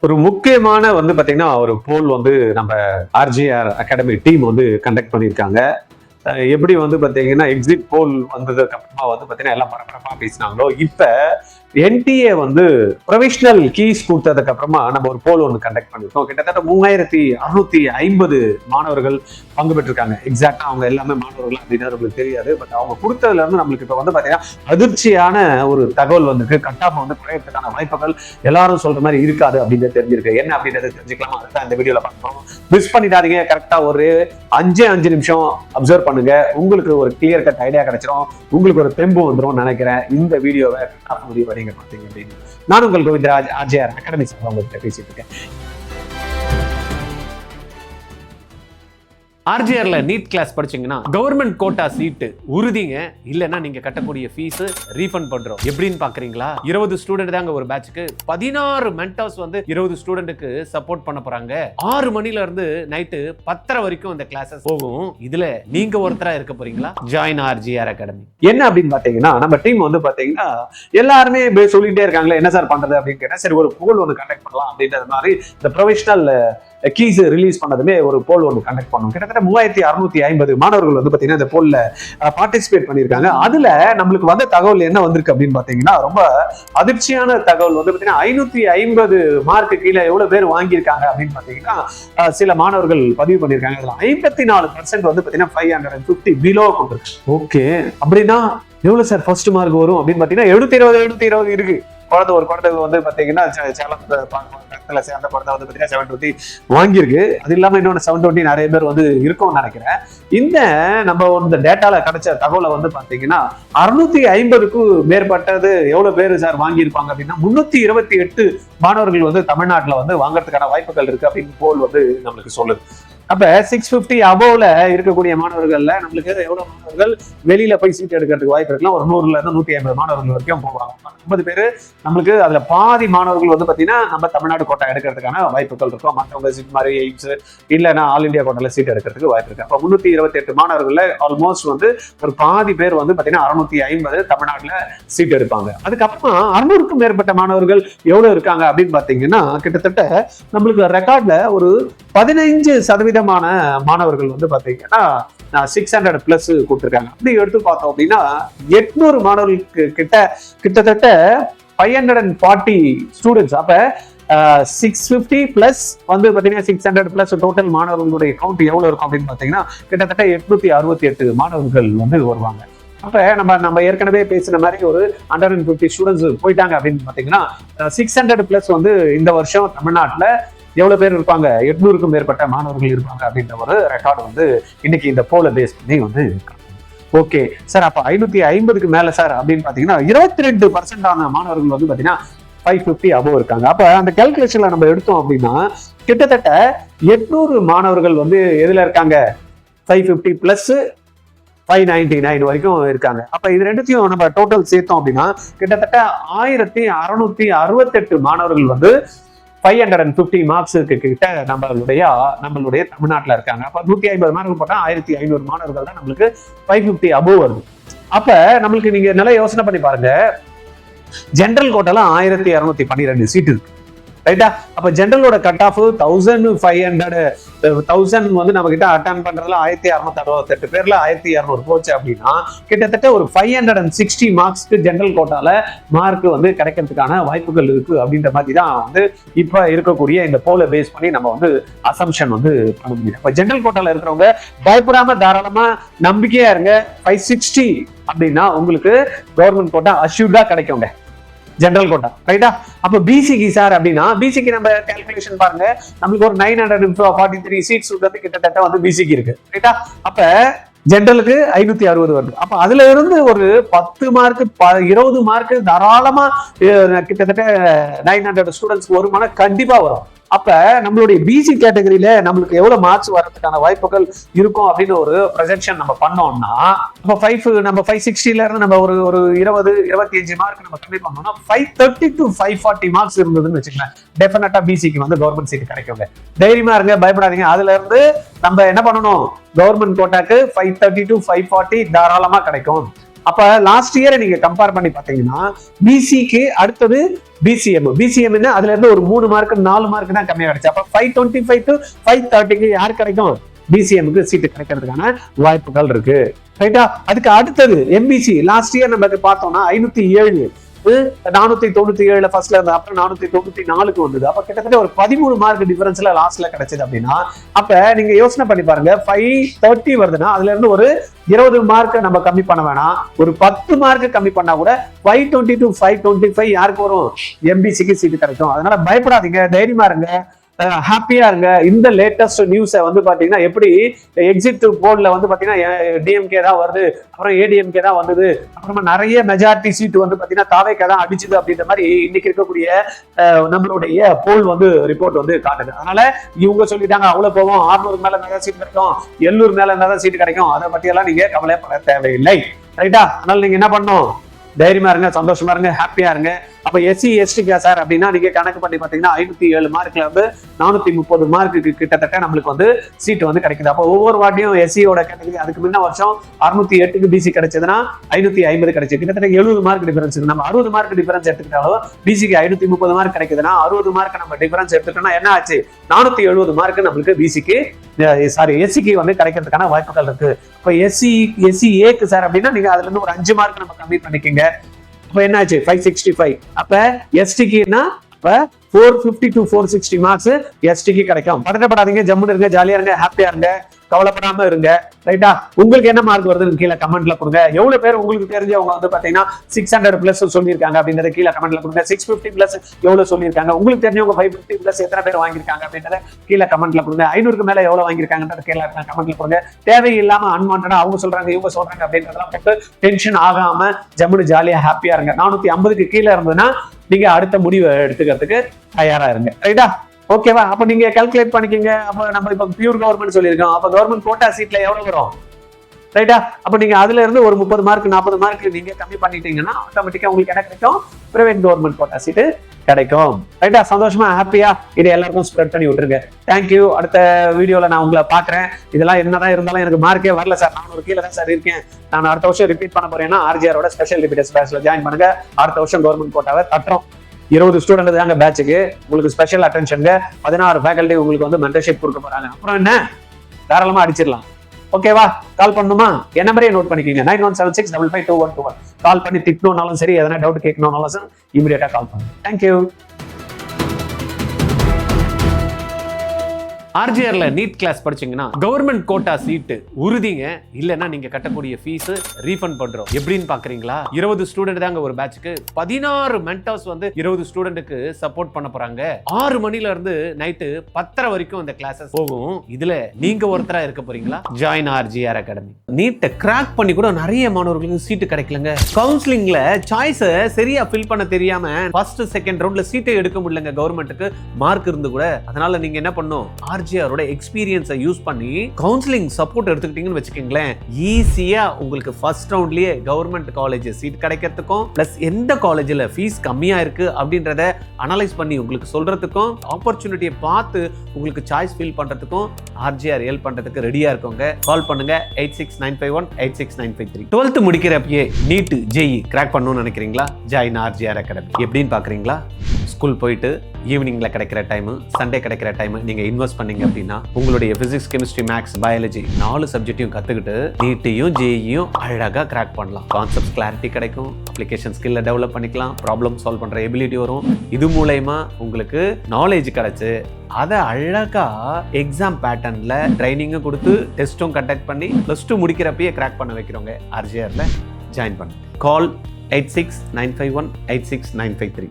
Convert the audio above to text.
ஒரு முக்கியமான பாத்தீங்கன்னா ஒரு போல் நம்ம ஆர்ஜிஆர் அகாடமி டீம் கண்டக்ட் பண்ணியிருக்காங்க. எப்படி பாத்தீங்கன்னா எக்ஸிட் போல் வந்ததுக்கு அப்புறமா பாத்தீங்கன்னா எல்லாம் பரபரப்பா பேசினாங்களோ, இப்ப என்டிஏ ப்ரொவிஷனல் கீஸ் கொடுத்ததுக்கு அப்புறமா நம்ம ஒரு போல் கண்டக்ட் பண்ணிருக்கோம். கிட்டத்தட்ட 3650 மாணவர்கள் பங்கு பெற்றிருக்காங்க. எக்ஸாக்டா அவங்க எல்லாமே மாணவர்கள் அப்படின்னு நம்மளுக்கு தெரியாது. பட் அவங்க கொடுத்ததுல இருந்து நம்மளுக்கு இப்ப பாத்தீங்கன்னா அதிர்ச்சியான ஒரு தகவல் வந்திருக்கு. கட் ஆஃப் குறையறதுக்கான வாய்ப்புகள் எல்லாரும் சொல்ற மாதிரி இருக்காது அப்படின்றது தெரிஞ்சிருக்கு. என்ன அப்படின்றது தெரிஞ்சுக்கலாம். அதுதான் இந்த வீடியோல பார்க்கணும். மிஸ் பண்ணிடாதீங்க. கரெக்டா ஒரு 5 நிமிஷம் அப்சர்வ் பண்ணுங்க. உங்களுக்கு ஒரு கிளியர் கட் ஐடியா கிடைச்சிடும். உங்களுக்கு ஒரு தெம்பு வந்துடும் நினைக்கிறேன். இந்த வீடியோவை முடிவு வரீங்க பார்த்தீங்க அப்படின்னு நான் உங்கள் கோவிந்தராஜ் ஆர்ஜிஆர் அகாடமி சார்பாக உங்கள்கிட்ட பேசிட்டு இருக்கேன். ஆர்ஜிஆர்ல நீட் கிளாஸ் படிச்சீங்கன்னா கவர்மெண்ட் கோட்டா சீட்டு உறுதிங்க. இல்லைன்னா நீங்க கட்டக்கூடிய ஃபீஸ் ரீஃபண்ட் பண்றோம். எப்படின்னு பாக்குறீங்களா? 20 ஸ்டூடெண்ட் தாங்க ஒரு பேட்சுக்கு. 16 மென்டர்ஸ் 20 ஸ்டூடெண்ட்டுக்கு சப்போர்ட் பண்ண போறாங்க. 6 மணில இருந்து நைட்டு 10:30 வரைக்கும் இந்த கிளாஸஸ் போகும். இதுல நீங்க ஒருத்தரா இருக்க போறீங்களா? Join RGR academy. என்ன அப்படின்னு பாத்தீங்கன்னா நம்ம டீம் பாத்தீங்கன்னா எல்லாருமே சொல்லிட்டே இருக்காங்களே என்ன சார் பண்றது அப்படின்னு கேட்டா, சரி ஒரு போல் கண்டக்ட் பண்ணலாம் அப்படின்றது மாதிரி இந்த ப்ரொவிஷனல் கீஸ் ரிலீஸ் பண்ணதுமே ஒரு போல் கண்டக்ட் பண்ணும். கிட்டத்தட்ட 3650 மாணவர்கள் பாத்தீங்கன்னா இந்த போல்ல பார்ட்டிசிபேட் பண்ணியிருக்காங்க. அதுல நம்மளுக்கு வந்த தகவல் என்ன வந்திருக்கு அப்படின்னு பாத்தீங்கன்னா ரொம்ப அதிர்ச்சியான தகவல் பாத்தீங்கன்னா 550 மார்க்கு கீழே எவ்வளவு பேர் வாங்கியிருக்காங்க அப்படின்னு பாத்தீங்கன்னா சில மாணவர்கள் பதிவு பண்ணியிருக்காங்க. அதுல 54% பாத்தீங்கன்னா 550 பிலோ கொடுத்துருக்கு. ஓகே, அப்படின்னா எவ்வளவு சார் ஃபர்ஸ்ட் மார்க் வரும் அப்படின்னு பாத்தீங்கன்னா 720 இருக்கு. ஒரு குழந்தை பாத்தீங்கன்னா சேலத்துல சேர்ந்த குழந்தை பாத்தீங்கன்னா 720 வாங்கியிருக்கு. அது இல்லாம இன்னொன்னு 720 நிறைய பேர் இருக்கும்னு நினைக்கிறேன். இந்த நம்ம இந்த டேட்டால கிடைச்ச தகவலை பாத்தீங்கன்னா 650க்கும் மேற்பட்டது எவ்வளவு பேரு சார் வாங்கியிருப்பாங்க அப்படின்னா 328 மாணவர்கள் தமிழ்நாட்டுல வாங்கறதுக்கான வாய்ப்புகள் இருக்கு அப்படின்னு போல் நம்மளுக்கு சொல்லுது. அப்ப 650 அபோவ்ல இருக்கக்கூடிய மாணவர்கள்ல நம்மளுக்கு எவ்வளவு மாணவர்கள் வெளியில போய் சீட் எடுக்கிறதுக்கு வாய்ப்பு இருக்கலாம்? ஒரு 100ல இருந்து 150 மாணவர்கள் வரைக்கும் போவாங்க. 50 பேரு நம்மளுக்கு அதுல பாதி மாணவர்கள் பாத்தீங்கன்னா நம்ம தமிழ்நாடு கோட்டா எடுக்கிறதுக்கான வாய்ப்புகள் இருக்கும். மற்றவங்க சீட் மாதிரி எய்ம்ஸ் இல்லைன்னா ஆல் இந்தியா கோட்டால சீட் எடுக்கிறதுக்கு வாய்ப்பு இருக்கு. அப்ப 328 மாணவர்கள்ல ஆல்மோஸ்ட் ஒரு பாதி பேர் பாத்தீங்கன்னா 650 தமிழ்நாட்டுல சீட் எடுப்பாங்க. அதுக்கப்புறமா 600க்கும் மேற்பட்ட மாணவர்கள் எவ்வளவு இருக்காங்க அப்படின்னு பாத்தீங்கன்னா கிட்டத்தட்ட நம்மளுக்கு ரெக்கார்ட்ல ஒரு 15% மாணவர்கள் பாத்தீங்கன்னா 600 பிளஸ் கொடுத்திருக்காங்க. அப்படி எடுத்து பார்த்தோம் அப்படின்னா 800 மாணவர்களுக்கு கிட்டத்தட்ட 540 ஸ்டூடெண்ட்ஸ். அப்ப 650 பிளஸ் பாத்தீங்கன்னா 600 பிளஸ் டோட்டல் மாணவர்களுடைய கவுண்ட் எவ்வளவு இருக்கும் அப்படின்னு பாத்தீங்கன்னா கிட்டத்தட்ட 868 மாணவர்கள் வருவாங்க. அப்ப நம்ம ஏற்கனவே பேசின மாதிரி ஒரு 150 ஸ்டூடெண்ட்ஸ் போயிட்டாங்க அப்படின்னு பாத்தீங்கன்னா 600 பிளஸ் இந்த வருஷம் தமிழ்நாட்டுல எவ்வளவு பேர் இருப்பாங்க? 800க்கும் மேற்பட்ட மாணவர்கள் இருப்பாங்க அப்படின்ற ஒரு ரெக்கார்டு இன்னைக்கு இந்த போல பேஸ் பண்ணி ஓகே சார். அப்ப 550க்கு மேல சார் அப்படின்னு பாத்தீங்கன்னா 22% மாணவர்கள் பாத்தீங்கன்னா 550 அபோவ் இருக்காங்க. அப்ப அந்த கால்குலேஷன்ல நம்ம எடுத்தோம் அப்படின்னா கிட்டத்தட்ட 800 மாணவர்கள் எதுல இருக்காங்க? 550 பிளஸ் 599 வரைக்கும் இருக்காங்க. அப்ப இது ரெண்டுத்தையும் நம்ம டோட்டல் சேர்த்தோம் அப்படின்னா கிட்டத்தட்ட 1668 மாணவர்கள் 550 மார்க்ஸுக்கு கிட்ட நம்மளுடைய தமிழ்நாட்டுல இருக்காங்க. அப்ப 150 மார்க் போட்டா 1500 மாணவர்கள் தான் நம்மளுக்கு 550 அபோவ் வருது. அப்ப நம்மளுக்கு நீங்க நல்லா யோசனை பண்ணி பாருங்க. ஜெனரல் கோட்டால 1212 சீட் இருக்கு, ரைட்டா? அப்ப ஜெனரலோட கட் ஆஃப் 1000 நம்ம கிட்ட அட்டன் பண்றதுல 1668 பேர்ல 1200 போச்சு அப்படின்னா கிட்டத்தட்ட ஒரு 560 மார்க்ஸ்க்கு ஜெனரல் கோட்டால மார்க் கிடைக்கிறதுக்கான வாய்ப்புகள் இருக்கு அப்படின்ற மாதிரி தான் இப்ப இருக்கக்கூடிய இந்த போல பேஸ் பண்ணி நம்ம அசம்ஷன் பண்ண முடியும். இப்ப ஜெனரல் கோட்டால இருக்கிறவங்க பயப்படாம தாராளமா நம்பிக்கையா இருங்க. 560 அப்படின்னா உங்களுக்கு கவர்மெண்ட் கோட்டா அஷ்யூர்டா கிடைக்குங்க, ஜெனரல் கோட்டா, ரைட்டா? அப்ப பிசிக்கு சார் அப்படின்னா பிசிக்கு நம்ம கால்குலேஷன் பாருங்க. நம்மளுக்கு ஒரு 943 சீட்ஸ் கிட்டத்தட்ட பிசிக்கு இருக்கு, ரைட்டா? அப்ப ஜெனரலுக்கு 560 வருது. அப்ப அதுல இருந்து ஒரு 10 மார்க் 20 மார்க் தாராளமா கிட்டத்தட்ட 900 ஸ்டூடெண்ட்ஸ் வருமானா கண்டிப்பா வரும். அப்ப நம்மளுடைய பிசி கேட்டகரியில நம்மளுக்கு எவ்வளவு மார்க்ஸ் வரதுக்கான வாய்ப்புகள் இருக்கும் அப்படின்னு ஒரு ப்ரொஜெக்ஷன் நம்ம பண்ணோம்னா நம்ம 560ல இருந்து நம்ம ஒரு 20-25 மார்க் நம்ம கம்மி பண்ணோம்னா 530 to 540 மார்க்ஸ் இருந்ததுன்னு வச்சுக்கலாம். டெஃபினட்டா பிசிக்கு கவர்மெண்ட் சீட் கிடைக்குங்க. தைரியமா இருங்க, பயப்படாதீங்க. அதுல இருந்து நம்ம என்ன பண்ணணும்? கவர்மெண்ட் கோட்டாக்கு 530 to 540 தாராளமா கிடைக்கும். அப்ப லாஸ்ட் இயரை நீங்க கம்பேர் பண்ணி பாத்தீங்கன்னா பிசிக்கு அடுத்தது பிசிஎம் அதுல இருந்து ஒரு 3 மார்க் 4 மார்க் தான் கம்மியா கிடைச்சு. அப்ப 525 to 530 யாரு கிடைக்கும்? பிசிஎம்க்கு சீட்டு கிடைக்கிறதுக்கான வாய்ப்புகள் இருக்கு. ரைட்டா? அதுக்கு அடுத்தது எம்பிசி லாஸ்ட் இயர் நமக்கு பார்த்தோம்னா 507 497 ஃபர்ஸ்ட்ல இருந்தா, அப்புறம் 494க்கு வந்தது. அப்ப கிட்டத்தட்ட ஒரு 13 மார்க் டிஃபரன்ஸ்ல லாஸ்ட்ல கிடைச்சது அப்படின்னா, அப்ப நீங்க யோசனை பண்ணி பாருங்க, 530 வருதுன்னா அதுல இருந்து ஒரு 20 மார்க் நம்ம கம்மி பண்ண வேணாம், ஒரு 10 மார்க் கம்மி பண்ணா கூட 520 to 525 யாருக்கு வரும்? எம்பிசிக்கு சீட்டு கிடைக்கும். அதனால பயப்படாதீங்க, தைரியமா இருங்க, ஹாப்பியா இருங்க. இந்த லேட்டஸ்ட் நியூஸை வந்து பாத்தீங்கன்னா எப்படி எக்ஸிட் போர்ட்ல வந்து பாத்தீங்கன்னா டிஎம்கே தான் வருது, அப்புறம் ஏடிஎம்கே தான் வந்தது, அப்புறமா நிறைய மெஜாரிட்டி சீட் வந்து பாத்தீங்கன்னா தாவேக்கா தான் அடிச்சுது அப்படின்ற மாதிரி இன்னைக்கு இருக்கக்கூடிய நம்மளுடைய போல் வந்து ரிப்போர்ட் வந்து காட்டுது. அதனால இவங்க சொல்லிட்டாங்க அவ்வளவு போவோம், 600 மேல நிறைய சீட் கிடைக்கும், 700 மேல நிறைய சீட் கிடைக்கும், அதை பத்தி எல்லாம் நீங்க கவலைப்பட தேவையில்லை. ரைட்டா? அதனால நீங்க என்ன பண்ணணும்? தைரியமா இருங்க, சந்தோஷமா இருங்க, ஹாப்பியா இருங்க. அப்ப எஸ்சி எஸ்டிக்கா சார் அப்படின்னா நீங்க கணக்கு பண்ணி பாத்தீங்கன்னா 507 மார்க்ல வந்து 430 மார்க்கு கிட்டத்தட்ட நம்மளுக்கு வந்து சீட் வந்து கிடைக்குது. அப்போ ஒவ்வொரு வாட்டியும் எஸ்சியோட கேட்டகரி அதுக்கு முன்ன வருஷம் 608க்கு பிசி கிடைச்சதுன்னா 550 கிடைச்சு, கிட்டத்தட்ட 70 மார்க் டிஃபரன்ஸ். நம்ம 60 மார்க் டிஃபரன்ஸ் எடுத்துக்கிட்டாலும் பிசிக்கு 530 மார்க் கிடைக்குதுன்னா 60 மார்க் நம்ம டிஃபரன்ஸ் எடுத்துட்டோம்னா என்ன ஆச்சு? 470 மார்க் நம்மளுக்கு பிசிக்கு எஸ்சிக்கு வந்து கிடைக்கிறதுக்கான வாய்ப்புகள் இருக்கு. இப்போ எஸ்சி ஏக்கு சார் அப்படின்னா நீங்க அதுல இருந்து ஒரு 5 மார்க் நம்ம கம்மி பண்ணிக்கங்க. அப்ப என்னாச்சு? 565. அப்ப எஸ்டிக்குன்னா அப்ப 450 to 460 மார்க்ஸ் எஸ்டிக்கு கிடைக்கும். பதட்டப்படாதீங்க, ஜம்முன்னு இருங்க, ஜாலியா இருங்க, ஹாப்பியா இருங்க, கவலைப்படாம இருங்க. ரைட்டா? உங்களுக்கு என்ன மார்க் வருதுன்னு கீழே கமெண்ட்ல கொடுங்க. எவ்வளவு பேர் உங்களுக்கு தெரிஞ்சவங்க வந்து பாத்தீங்கன்னா 600 பிளஸ் சொல்லியிருக்காங்க அப்படின்றத கீழே கமெண்ட்ல கொடுங்க. 650 பிளஸ் எவ்வளவு சொல்லியிருக்காங்க, உங்களுக்கு தெரிஞ்சவங்க 550 பிளஸ் எத்தனை பேர் வாங்கியிருக்காங்க அப்படின்றத கீழே கமெண்ட்ல கொடுங்க. 500க்கு மேல எவ்வளவு வாங்கியிருக்காங்கன்றத கீழே கமெண்ட்ல கொடுங்க. தேவையில்லாம அன்வான்டா அவங்க சொல்றாங்க இவங்க சொல்றாங்க அப்படின்றதெல்லாம் போட்டு டென்ஷன் ஆகாம ஜம்முன்னு ஜாலியா ஹாப்பியா இருங்க. 450க்கு கீழே இருந்ததுன்னா நீங்க அடுத்த முடிவை எடுத்துக்கிறதுக்கு தயாரா இருங்க. ரைட்டா? ஓகேவா? அப்ப நீங்க கால்குலேட் பண்ணிக்கங்க. அப்ப நம்ம இப்ப பியூர் கவர்மெண்ட் சொல்லியிருக்கோம், அப்ப கவர்மெண்ட் கோட்டா சீட்ல எவ்வளவு வரும்? ரைட்டா? அப்ப நீங்க அதுல இருந்து ஒரு 30 மார்க் 40 மார்க் நீங்க கம்மி பண்ணிட்டீங்கன்னா ஆட்டோமேட்டிக்கா உங்களுக்கு என்ன கிடைக்கும்? பிரைவேட் கவர்மெண்ட் கோட்டா சீட்டு கிடைக்கும். ரைட்டா? சந்தோஷமா ஹாப்பியா இது எல்லாருக்கும் ஸ்ப்ரெட் பண்ணி விட்டுருங்க. தேங்க்யூ. அடுத்த வீடியோல நான் உங்களை பாக்குறேன். இதெல்லாம் என்னதான் இருந்தாலும் எனக்கு மார்க்கே வரல சார், நான் ஒரு கீழே தான் சார் இருக்கேன், நான் அடுத்த வருஷம் ரிப்பீட் பண்ண போறேன்னா ஆர்ஜிஆரோட ஸ்பெஷல் ரிப்பீட்டர்ஸ் பேட்ச்ல ஜாயின் பண்ணுங்க. அடுத்த வருஷம் கவர்மெண்ட் கோட்டாவை தட்டுறோம். 20 ஸ்டூடெண்ட் தாங்க பேட்சுக்கு, உங்களுக்கு ஸ்பெஷல் அட்டென்ஷனுங்க, 16 ஃபேக்கல்டி உங்களுக்கு வந்து மென்டர்ஷிப் கொடுக்க போறாங்க. அப்புறம் என்ன, தாராளமா அடிச்சிடலாம். ஓகேவா? கால் பண்ணுமா? என்ன நம்பரே நோட் பண்ணிக்கோங்க, 9176552121. கால் பண்ணி திட்டணும்னாலும் சரி, எதனா டவுட் கேட்கணும்னாலும் சரி, இமீடியட்டா கால் பண்ணுங்க. தேங்க்யூ. ஆர்ஜிஆர்ல நீட் கிளாஸ் படிச்சீங்கன்னா கவர்மெண்ட் கோட்டா சீட்டு உறுதிங்க, இல்லைன்னா நீங்க கட்டக்கூடிய ஃபீஸ் ரீஃபண்ட் பண்றோம். எப்படின்னு பாக்குறீங்களா? 20 ஸ்டூடெண்ட் தாங்க ஒரு பேட்சுக்கு, 16 மென்டர்ஸ் வந்து 20 ஸ்டூடெண்ட்டுக்கு சப்போர்ட் பண்ண போறாங்க. 6 மணில இருந்து நைட்டு 10:30 வரைக்கும் இந்த கிளாஸஸ் போகும். இதுல நீங்க ஒருத்தரா இருக்க போறீங்களா? Join RGR academy. நீட்டை கிராக் பண்ணி கூட நிறைய மாணவர்களுக்கு சீட்டு கிடைக்கலங்க. கவுன்சிலிங்ல சாய்ஸ் சரியா ஃபில் பண்ண தெரியாம ஃபர்ஸ்ட் செகண்ட் ரவுண்ட்ல சீட்டை எடுக்க முடியலங்க கவர்மெண்ட்டுக்கு மார்க் இருந்து கூட. அதனால நீங்க என்ன பண்ணும்? ஆர்ஜிஆரோட எக்ஸ்பீரியன்ஸை யூஸ் பண்ணி கவுன்சிலிங் சப்போர்ட் எடுத்துக்கிட்டீங்கன்னு வச்சுக்கீங்களேன், ஈஸியா உங்களுக்கு ஃபர்ஸ்ட் ரவுண்ட்லயே கவர்மெண்ட் காலேஜ் சீட் கிடைக்கிறதுக்கும், பிளஸ் எந்த காலேஜ்ல ஃபீஸ் கம்மியா இருக்கு அப்படின்றத அனலைஸ் பண்ணி உங்களுக்கு சொல்றதுக்கும், ஆப்பர்ச்சுனிட்டியை பார்த்து உங்களுக்கு சாய்ஸ் ஃபில் பண்றதுக்கும் ஆர்ஜிஆர் ஹெல்ப் பண்றதுக்கு ரெடியா இருக்கோங்க. கால் பண்ணுங்க 8695186953. 12th முடிக்கிறப்பயே நீட் ஜேஇ கிராக் பண்ணணும்னு நினைக்கிறீங்களா? Join RGR academy. எப்படின்னு பாக்குறீங்களா? ஸ்கூல் போயிட்டு ஈவினிங்ல கிடைக்கிற டைம், சண்டே கிடைக்கிற டைம் நீங்க இன்வெஸ்ட் பண்ணீங்க அப்படின்னா உங்களுடைய பிசிக்ஸ், கெமிஸ்ட்ரி, மேக்ஸ், பயாலஜி 4 சப்ஜெக்டையும் கத்துக்கிட்டு நீட்டையும் ஜேஇயும் அழகா கிராக் பண்ணலாம். கான்செப்ட் கிளாரிட்டி கிடைக்கும், அப்ளிகேஷன் ஸ்கில்ல டெவலப் பண்ணிக்கலாம், ப்ராப்ளம் சால்வ் பண்ற எபிலிட்டி வரும். இது மூலமா உங்களுக்கு நாலேஜ் கிடைச்சு அதை அழகா எக்ஸாம் பேட்டர்ன்ல ட்ரைனிங்கும் கொடுத்து டெஸ்ட்டும் கண்டக்ட் பண்ணி +2 முடிக்கிறப்பயே கிராக் பண்ண வைக்கிறோங்க. ஆர்ஜிஆர்ல ஜாயின் பண்ணுங்க. கால் 8695186953.